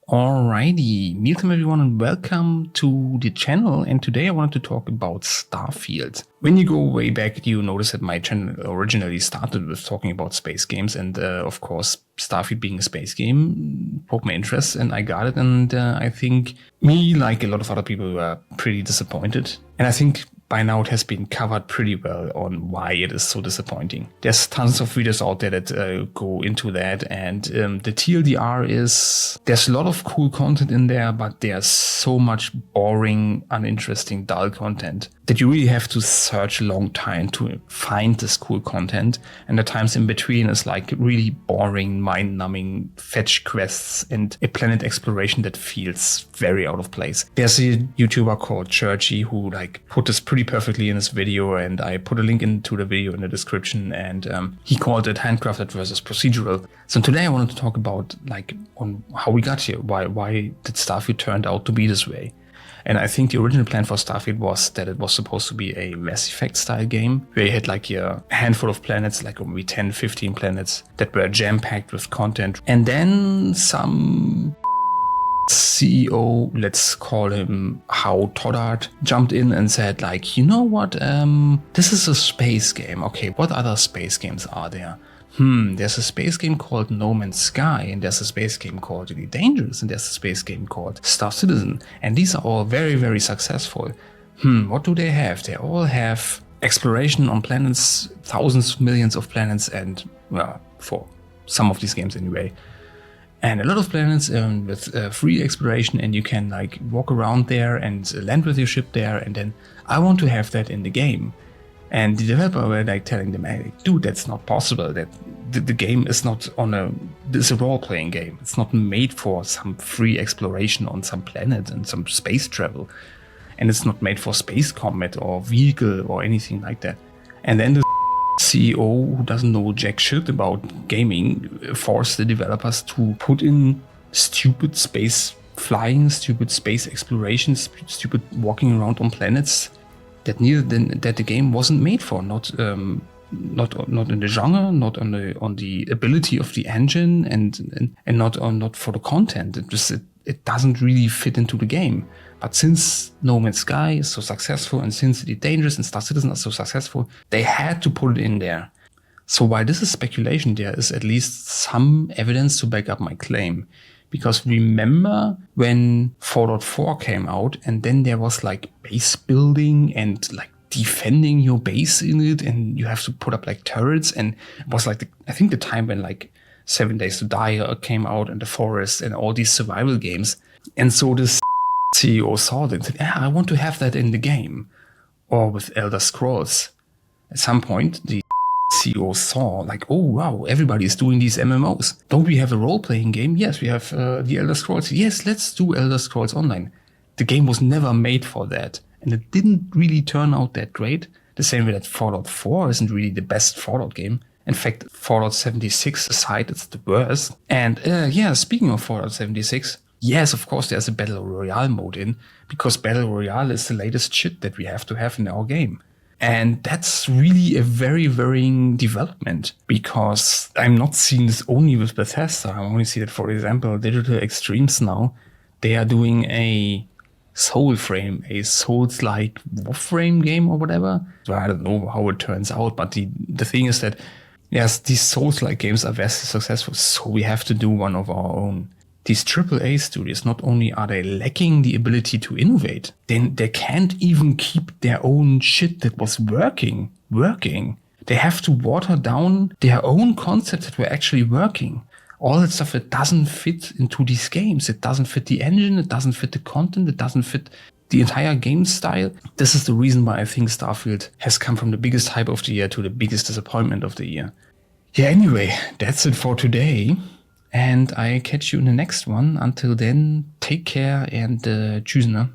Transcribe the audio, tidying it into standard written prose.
Alrighty, welcome everyone and welcome to the channel, and today I wanted to talk about Starfield. When you go way back, you notice that my channel originally started with talking about space games, and of course Starfield being a space game broke my interest and I got it, and I think me, like a lot of other people, were pretty disappointed. And I think by now it has been covered pretty well on why it is so disappointing. There's tons of videos out there that go into that, and the TLDR is there's a lot of cool content in there, but there's so much boring, uninteresting, dull content that you really have to search a long time to find this cool content. And the times in between is like really boring, mind-numbing fetch quests and a planet exploration that feels very out of place. There's a YouTuber called Churchy who put this pretty perfectly in his video, and I put a link into the video in the description, and he called it handcrafted versus procedural. So today I wanted to talk about on how we got here, why did Starfield turned out to be this way. And I think the original plan for Starfield was that it was supposed to be a Mass Effect style game where you had a handful of planets, like maybe 10, 15 planets that were jam-packed with content. And then some CEO, let's call him How Toddart, jumped in and said you know what, this is a space game. Okay, what other space games are there? There's a space game called No Man's Sky, and there's a space game called Really Dangerous, and there's a space game called Star Citizen. And these are all very, very successful. What do they have? They all have exploration on planets, thousands, millions of planets, and, well, for some of these games anyway. And a lot of planets with free exploration, and you can walk around there and land with your ship there, and then I want to have that in the game. And the developer were telling them, hey, dude, that's not possible. That the game is not it's a role-playing game. It's not made for some free exploration on some planet and some space travel. And it's not made for space combat or vehicle or anything like that. And then the CEO, who doesn't know jack shit about gaming, forced the developers to put in stupid space flying, stupid space explorations, stupid walking around on planets that the game wasn't made for, not in the genre, not on the ability of the engine, and not for the content. It doesn't really fit into the game. But since No Man's Sky is so successful, and since Really Dangerous and Star Citizen are so successful, they had to put it in there. So while this is speculation, there is at least some evidence to back up my claim. Because remember when Fallout 4 came out, and then there was base building and defending your base in it, and you have to put up turrets, and it was I think the time when 7 Days to Die came out, and The Forest, and all these survival games. And so this CEO saw that and said, I want to have that in the game. Or with Elder Scrolls. At some point, the CEO saw oh wow, everybody is doing these MMOs. Don't we have a role-playing game? Yes, we have the Elder Scrolls. Yes, let's do Elder Scrolls Online. The game was never made for that, and it didn't really turn out that great. The same way that Fallout 4 isn't really the best Fallout game. In fact, Fallout 76 aside, it's the worst. And speaking of Fallout 76, yes, of course there's a Battle Royale mode in, because Battle Royale is the latest shit that we have to have in our game. And that's really a very worrying development, because I'm not seeing this only with Bethesda. I only see that, for example, Digital Extremes now, they are doing a Soulframe, a Souls-like Warframe game or whatever. So I don't know how it turns out, but the thing is that, yes, these Souls-like games are vastly successful, so we have to do one of our own. These AAA studios, not only are they lacking the ability to innovate, then they can't even keep their own shit that was working. They have to water down their own concepts that were actually working. All that stuff that doesn't fit into these games. It doesn't fit the engine, it doesn't fit the content, it doesn't fit the entire game style. This is the reason why I think Starfield has come from the biggest hype of the year to the biggest disappointment of the year. Yeah, anyway, that's it for today. And I catch you in the next one. Until then, take care and tschüss, ne?